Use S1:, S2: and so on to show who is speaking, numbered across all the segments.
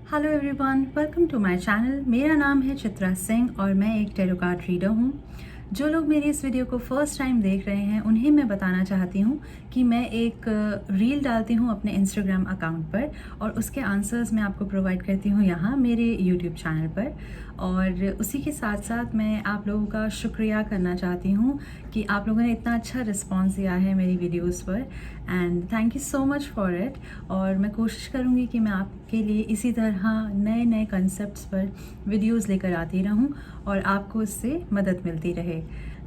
S1: Hello everyone, welcome to my channel. मेरा नाम है चित्रा सिंह और मैं एक टैरो कार्ड रीडर हूँ। जो लोग मेरी इस वीडियो को फर्स्ट टाइम देख रहे हैं उन्हें मैं बताना चाहती हूँ कि मैं एक रील डालती हूँ अपने इंस्टाग्राम अकाउंट पर और उसके आंसर्स मैं आपको प्रोवाइड करती हूँ यहाँ मेरे यूट्यूब चैनल पर। और उसी के साथ साथ मैं आप लोगों का शुक्रिया करना चाहती हूँ कि आप लोगों ने इतना अच्छा रिस्पॉन्स दिया है मेरी वीडियोस पर, and thank you so much for it. और मैं कोशिश करूँगी कि मैं आपके लिए इसी तरह नए नए कंसेप्ट्स पर वीडियोस लेकर आती रहूँ और आपको इससे मदद मिलती रहे।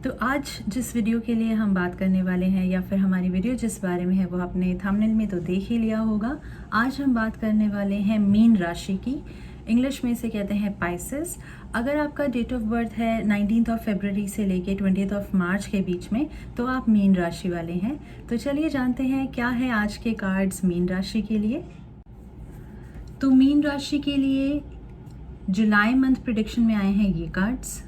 S1: तो आज जिस वीडियो के लिए हम बात करने वाले हैं, या फिर हमारी वीडियो जिस बारे में है, वो आपने थंबनेल में तो देख ही लिया होगा। आज हम बात करने वाले हैं मीन राशि की। इंग्लिश में इसे कहते हैं पाइसेस। अगर आपका डेट ऑफ बर्थ है 19 फरवरी से लेके 20 मार्च के बीच में, तो आप मीन राशि वाले हैं। तो चलिए जानते हैं क्या है आज के कार्ड्स मीन राशि के लिए। तो मीन राशि के लिए जुलाई मंथ प्रेडिक्शन में आए हैं ये कार्ड्स।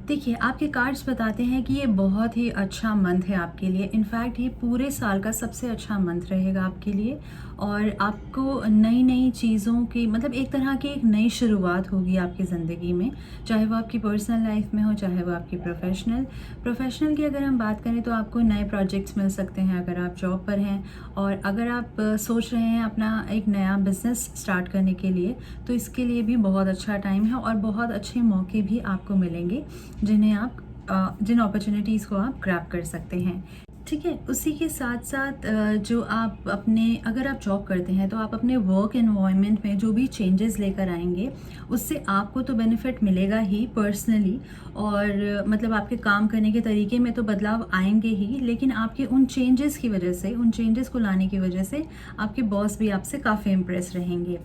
S1: देखिए, आपके कार्ड्स बताते हैं कि ये बहुत ही अच्छा मंथ है आपके लिए। इनफैक्ट ये पूरे साल का सबसे अच्छा मंथ रहेगा आपके लिए और आपको नई नई चीज़ों की, मतलब एक तरह की एक नई शुरुआत होगी आपकी ज़िंदगी में, चाहे वो आपकी पर्सनल लाइफ में हो, चाहे वो आपकी प्रोफेशनल की अगर हम बात करें तो आपको नए प्रोजेक्ट्स मिल सकते हैं अगर आप जॉब पर हैं। और अगर आप सोच रहे हैं अपना एक नया बिजनेस स्टार्ट करने के लिए, तो इसके लिए भी बहुत अच्छा टाइम है और बहुत अच्छे मौके भी आपको मिलेंगे जिन अपॉर्चुनिटीज़ को आप ग्रैब कर सकते हैं। ठीक है, उसी के साथ साथ जो आप अगर आप जॉब करते हैं तो आप अपने वर्क एनवायरनमेंट में जो भी चेंजेस लेकर आएंगे, उससे आपको तो बेनिफिट मिलेगा ही पर्सनली, और मतलब आपके काम करने के तरीके में तो बदलाव आएंगे ही, लेकिन आपके उन चेंजेस की वजह से, उन चेंजेस को लाने की वजह से आपके बॉस भी आपसे काफ़ी इम्प्रेस रहेंगे।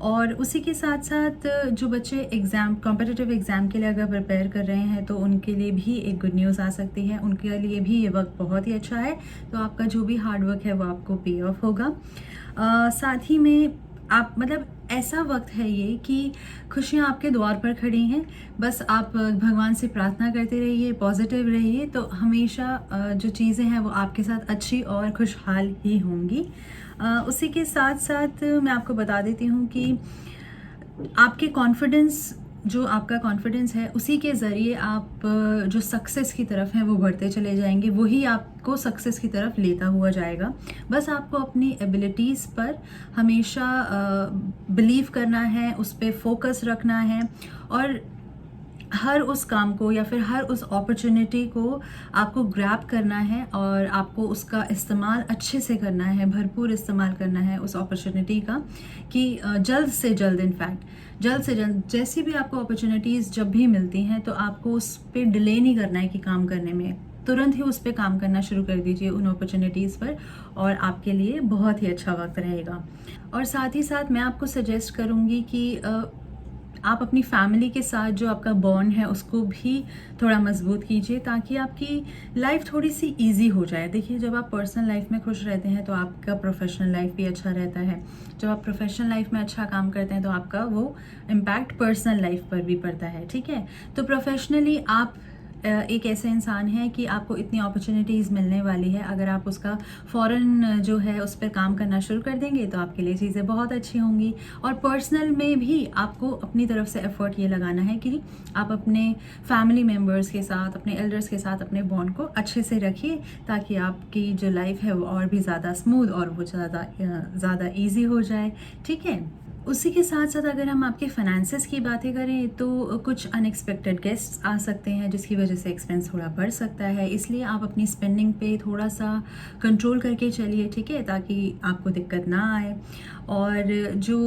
S1: और उसी के साथ साथ जो बच्चे कॉम्पिटिटिव एग्ज़ाम के लिए अगर प्रिपेयर कर रहे हैं, तो उनके लिए भी एक गुड न्यूज़ आ सकती है। उनके लिए भी ये वक्त बहुत ही अच्छा है। तो आपका जो भी हार्ड वर्क है वो आपको पे ऑफ होगा। साथ ही में आप, मतलब ऐसा वक्त है ये कि खुशियाँ आपके द्वार पर खड़ी हैं। बस आप भगवान से प्रार्थना करते रहिए, पॉजिटिव रहिए, तो हमेशा जो चीज़ें हैं वो आपके साथ अच्छी और खुशहाल ही होंगी। उसी के साथ साथ मैं आपको बता देती हूँ कि आपका कॉन्फिडेंस है, उसी के ज़रिए आप जो सक्सेस की तरफ हैं वो बढ़ते चले जाएंगे। वही आपको सक्सेस की तरफ लेता हुआ जाएगा। बस आपको अपनी एबिलिटीज़ पर हमेशा बिलीव करना है, उस पर फोकस रखना है, और हर उस काम को या फिर हर उस अपॉर्चुनिटी को आपको ग्रैब करना है और आपको उसका इस्तेमाल अच्छे से करना है, भरपूर इस्तेमाल करना है उस अपॉर्चुनिटी का, कि जल्द से जल्द, इनफैक्ट जल्द से जल्द जैसी भी आपको अपॉर्चुनिटीज़ जब भी मिलती हैं, तो आपको उस पर डिले नहीं करना है कि काम करने में, तुरंत ही उस पर काम करना शुरू कर दीजिए उन अपॉर्चुनिटीज़ पर, और आपके लिए बहुत ही अच्छा वक्त रहेगा। और साथ ही साथ मैं आपको सजेस्ट करूँगी कि आप अपनी फैमिली के साथ जो आपका बॉन्ड है उसको भी थोड़ा मजबूत कीजिए, ताकि आपकी लाइफ थोड़ी सी इजी हो जाए। देखिए, जब आप पर्सनल लाइफ में खुश रहते हैं तो आपका प्रोफेशनल लाइफ भी अच्छा रहता है। जब आप प्रोफेशनल लाइफ में अच्छा काम करते हैं तो आपका वो इम्पैक्ट पर्सनल लाइफ पर भी पड़ता है। ठीक है, तो प्रोफेशनली आप एक ऐसे इंसान है कि आपको इतनी अपॉर्चुनिटीज़ मिलने वाली है। अगर आप उसका फ़ौरन जो है उस पर काम करना शुरू कर देंगे तो आपके लिए चीज़ें बहुत अच्छी होंगी। और पर्सनल में भी आपको अपनी तरफ से एफ़र्ट ये लगाना है कि आप अपने फैमिली मेम्बर्स के साथ, अपने एल्डर्स के साथ अपने बॉन्ड को अच्छे से रखिए, ताकि आपकी जो लाइफ है वो और भी ज़्यादा स्मूथ और वो ज़्यादा ईजी हो जाए। ठीक है, उसी के साथ साथ अगर हम आपके फाइनेंसेस की बातें करें, तो कुछ अनएक्सपेक्टेड गेस्ट्स आ सकते हैं जिसकी वजह से एक्सपेंस थोड़ा बढ़ सकता है। इसलिए आप अपनी स्पेंडिंग पे थोड़ा सा कंट्रोल करके चलिए, ठीक है, ताकि आपको दिक्कत ना आए। और जो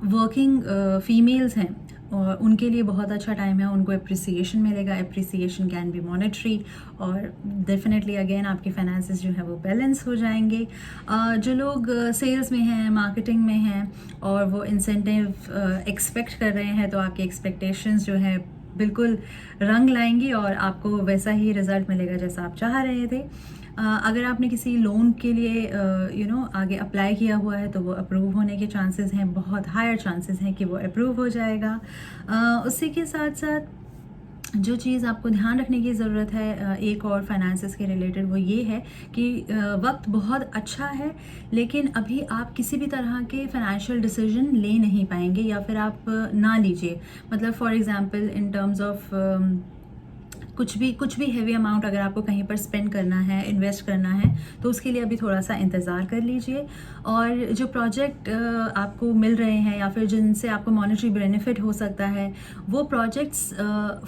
S1: वर्किंग फीमेल्स हैं और उनके लिए बहुत अच्छा टाइम है, उनको अप्रिसिएशन मिलेगा। अप्रिसिएशन कैन बी मॉनेटरी, और डेफिनेटली अगेन आपके फाइनेंसेस जो है वो बैलेंस हो जाएंगे। जो लोग सेल्स में हैं, मार्केटिंग में हैं, और वो इंसेंटिव एक्सपेक्ट कर रहे हैं, तो आपके एक्सपेक्टेशंस जो है बिल्कुल रंग लाएंगी और आपको वैसा ही रिज़ल्ट मिलेगा जैसा आप चाह रहे थे। अगर आपने किसी लोन के लिए आगे अप्लाई किया हुआ है, तो वो अप्रूव होने के चांसेस हैं, बहुत हायर चांसेस हैं कि वो अप्रूव हो जाएगा। उसी के साथ साथ जो चीज़ आपको ध्यान रखने की ज़रूरत है एक और फाइनेंसेस के रिलेटेड, वो ये है कि वक्त बहुत अच्छा है, लेकिन अभी आप किसी भी तरह के फाइनेंशियल डिसीजन ले नहीं पाएंगे, या फिर आप ना लीजिए। मतलब for example in terms of कुछ भी हेवी अमाउंट अगर आपको कहीं पर स्पेंड करना है, इन्वेस्ट करना है, तो उसके लिए अभी थोड़ा सा इंतज़ार कर लीजिए। और जो प्रोजेक्ट आपको मिल रहे हैं या फिर जिनसे आपको मॉनेटरी बेनिफिट हो सकता है, वो प्रोजेक्ट्स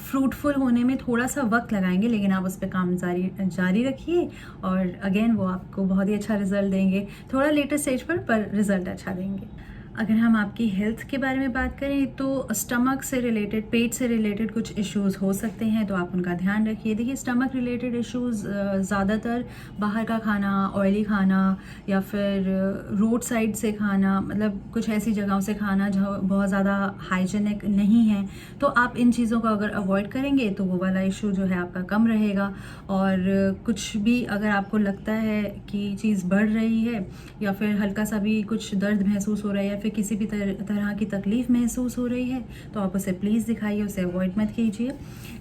S1: फ्रूटफुल होने में थोड़ा सा वक्त लगाएंगे, लेकिन आप उस पर काम जारी रखिए, और अगेन वो आपको बहुत ही अच्छा रिजल्ट देंगे, थोड़ा लेटर स्टेज पर रिजल्ट अच्छा देंगे। अगर हम आपकी हेल्थ के बारे में बात करें तो स्टमक से रिलेटेड, पेट से रिलेटेड कुछ इश्यूज हो सकते हैं, तो आप उनका ध्यान रखिए। देखिए, स्टमक रिलेटेड इश्यूज ज़्यादातर बाहर का खाना, ऑयली खाना, या फिर रोड साइड से खाना, मतलब कुछ ऐसी जगहों से खाना जो बहुत ज़्यादा हाइजीनिक नहीं है, तो आप इन चीज़ों को अगर अवॉइड करेंगे तो वो वाला इशू जो है आपका कम रहेगा। और कुछ भी अगर आपको लगता है कि चीज़ बढ़ रही है, या फिर हल्का सा भी कुछ दर्द महसूस हो रहा है, या फिर किसी भी तरह की तकलीफ महसूस हो रही है, तो आप उसे प्लीज़ दिखाइए, उसे अवॉइड मत कीजिए,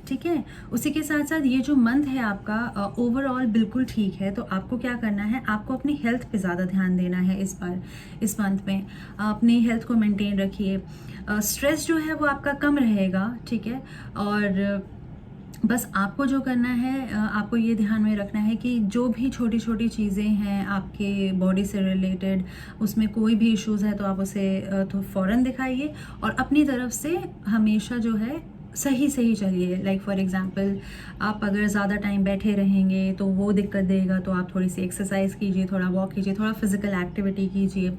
S1: ठीक है। उसी के साथ साथ ये जो मंथ है आपका ओवरऑल बिल्कुल ठीक है, तो आपको क्या करना है, आपको अपनी हेल्थ पे ज़्यादा ध्यान देना है इस बार, इस मंथ में अपनी हेल्थ को मेंटेन रखिए। स्ट्रेस जो है वो आपका कम रहेगा, ठीक है। और बस आपको जो करना है, आपको ये ध्यान में रखना है कि जो भी छोटी छोटी चीज़ें हैं आपके बॉडी से रिलेटेड, उसमें कोई भी इश्यूज़ है तो आप उसे तो फ़ौरन दिखाइए, और अपनी तरफ से हमेशा जो है सही सही चलिए। लाइक फॉर एग्जांपल, आप अगर ज़्यादा टाइम बैठे रहेंगे तो वो दिक्कत देगा, तो आप थोड़ी सी एक्सरसाइज कीजिए, थोड़ा वॉक कीजिए, थोड़ा फिजिकल एक्टिविटी कीजिए।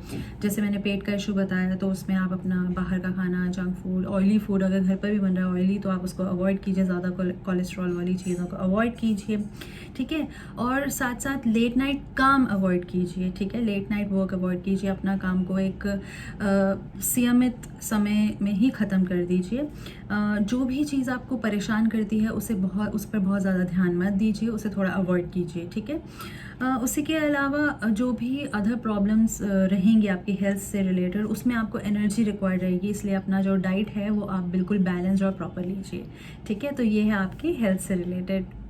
S1: जैसे मैंने पेट का इशू बताया, तो उसमें आप अपना बाहर का खाना, जंक फूड, ऑयली फूड, अगर घर पर भी बन रहा है ऑयली, तो आप उसको अवॉइड कीजिए, ज़्यादा कोलेस्ट्रॉल वाली चीज़ों को अवॉइड कीजिए, ठीक है। और साथ साथ लेट नाइट काम अवॉइड कीजिए, ठीक है। लेट नाइट वर्क अवॉइड कीजिए, अपना काम को एक सीमित समय में ही ख़त्म कर दीजिए। जो भी चीज़ आपको परेशान करती है उस पर बहुत ज़्यादा ध्यान मत दीजिए, उसे थोड़ा अवॉइड कीजिए, ठीक है। उसी के अलावा जो भी अदर प्रॉब्लम्स रहेंगी आपकी हेल्थ से रिलेटेड, उसमें आपको एनर्जी रिक्वायर्ड रहेगी, इसलिए अपना जो डाइट है वो आप बिल्कुल बैलेंस्ड और प्रॉपर लीजिए, ठीक है। तो ये है आपकी हेल्थ से रिलेटेड।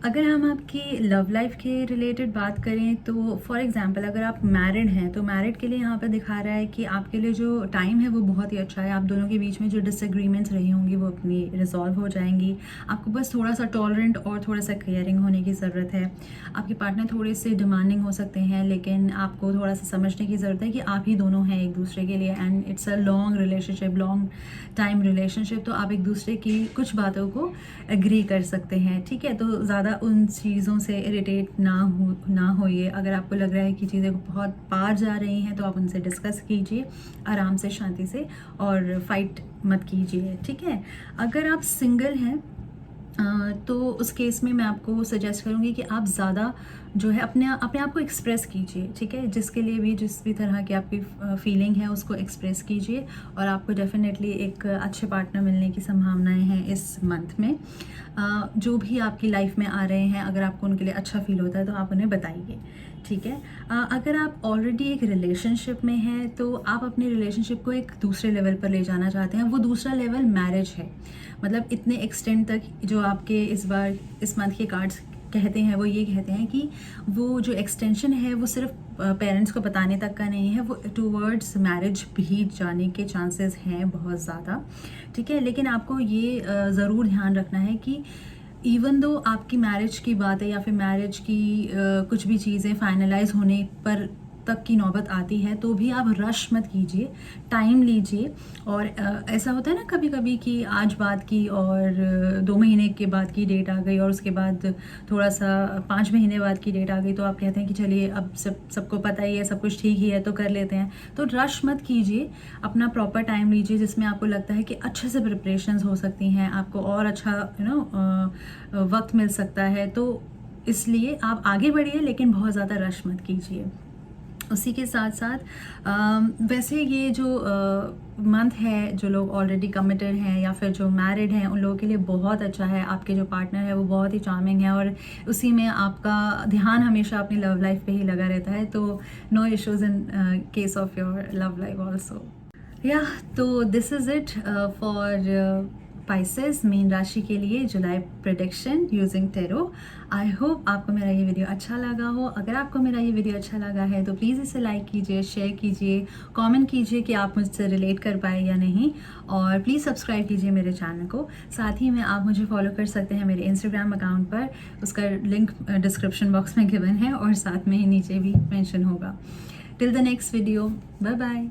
S1: अगर हम आपकी लव लाइफ के रिलेटेड बात करें, तो फॉर एग्जांपल अगर आप मैरिड हैं, तो मैरिड के लिए यहाँ पे दिखा रहा है कि आपके लिए जो टाइम है वो बहुत ही अच्छा है। आप दोनों के बीच में जो डिसएग्रीमेंट्स रही होंगी वो अपनी रिजॉल्व हो जाएंगी। आपको बस थोड़ा सा टॉलरेंट और थोड़ा सा केयरिंग होने की ज़रूरत है। आपके पार्टनर थोड़े से डिमांडिंग हो सकते हैं, लेकिन आपको थोड़ा सा समझने की ज़रूरत है कि आप ही दोनों हैं एक दूसरे के लिए, and it's a long relationship, long time relationship, तो आप एक दूसरे की कुछ बातों को एग्री कर सकते हैं, ठीक है। तो ज़्यादा उन चीज़ों से इरिटेट ना होइए। अगर आपको लग रहा है कि चीज़ें बहुत पार जा रही हैं, तो आप उनसे डिस्कस कीजिए आराम से, शांति से, और फाइट मत कीजिए, ठीक है। अगर आप सिंगल हैं तो उस केस में मैं आपको सजेस्ट करूँगी कि आप ज़्यादा जो है अपने आप को एक्सप्रेस कीजिए, ठीक है। जिसके लिए भी जिस भी तरह की आपकी फीलिंग है उसको एक्सप्रेस कीजिए, और आपको डेफिनेटली एक अच्छे पार्टनर मिलने की संभावनाएं हैं इस मंथ में। जो भी आपकी लाइफ में आ रहे हैं, अगर आपको उनके लिए अच्छा फील होता है तो आप उन्हें बताइए, ठीक है। अगर आप ऑलरेडी एक रिलेशनशिप में हैं, तो आप अपने रिलेशनशिप को एक दूसरे लेवल पर ले जाना चाहते हैं। वो दूसरा लेवल मैरिज है। मतलब इतने एक्सटेंड तक जो आपके इस मंथ के कार्ड्स कहते हैं, वो ये कहते हैं कि वो जो एक्सटेंशन है वो सिर्फ पेरेंट्स को बताने तक का नहीं है, वो टूवर्ड्स मैरिज भी जाने के चांसेस हैं बहुत ज़्यादा, ठीक है। लेकिन आपको ये ज़रूर ध्यान रखना है कि इवन दो आपकी मैरिज की बात है, या फिर मैरिज की कुछ भी चीज़ें फाइनलाइज होने पर तक की नौबत आती है, तो भी आप रश मत कीजिए, टाइम लीजिए। और ऐसा होता है ना कभी कभी कि आज बात की और 2 महीने के बाद की डेट आ गई, और उसके बाद थोड़ा सा 5 महीने बाद की डेट आ गई, तो आप कहते हैं कि चलिए अब सबको पता ही है, सब कुछ ठीक ही है, तो कर लेते हैं। तो रश मत कीजिए, अपना प्रॉपर टाइम लीजिए, जिसमें आपको लगता है कि अच्छे से प्रिपरेशंस हो सकती हैं, आपको और अच्छा वक्त मिल सकता है। तो इसलिए आप आगे बढ़िए, लेकिन बहुत ज़्यादा रश मत कीजिए। उसी के साथ साथ वैसे ये जो मंथ है, जो लोग ऑलरेडी कमिटेड हैं या फिर जो मैरिड हैं, उन लोगों के लिए बहुत अच्छा है। आपके जो पार्टनर है वो बहुत ही चार्मिंग है, और उसी में आपका ध्यान हमेशा अपनी लव लाइफ पे ही लगा रहता है। तो no issues in case of your love life also. या तो this is it for Pisces मीन राशि के लिए जुलाई prediction using tarot. I hope आपको मेरा ये वीडियो अच्छा लगा हो। अगर आपको मेरा ये वीडियो अच्छा लगा है तो प्लीज़ इसे लाइक कीजिए, शेयर कीजिए, कमेंट कीजिए कि आप मुझसे रिलेट कर पाए या नहीं, और प्लीज़ सब्सक्राइब कीजिए मेरे चैनल को। साथ ही में आप मुझे फॉलो कर सकते हैं मेरे इंस्टाग्राम अकाउंट पर, उसका लिंक डिस्क्रिप्शन बॉक्स में गिवन है और साथ में ही नीचे भी मेंशन होगा। Till the next video, bye bye.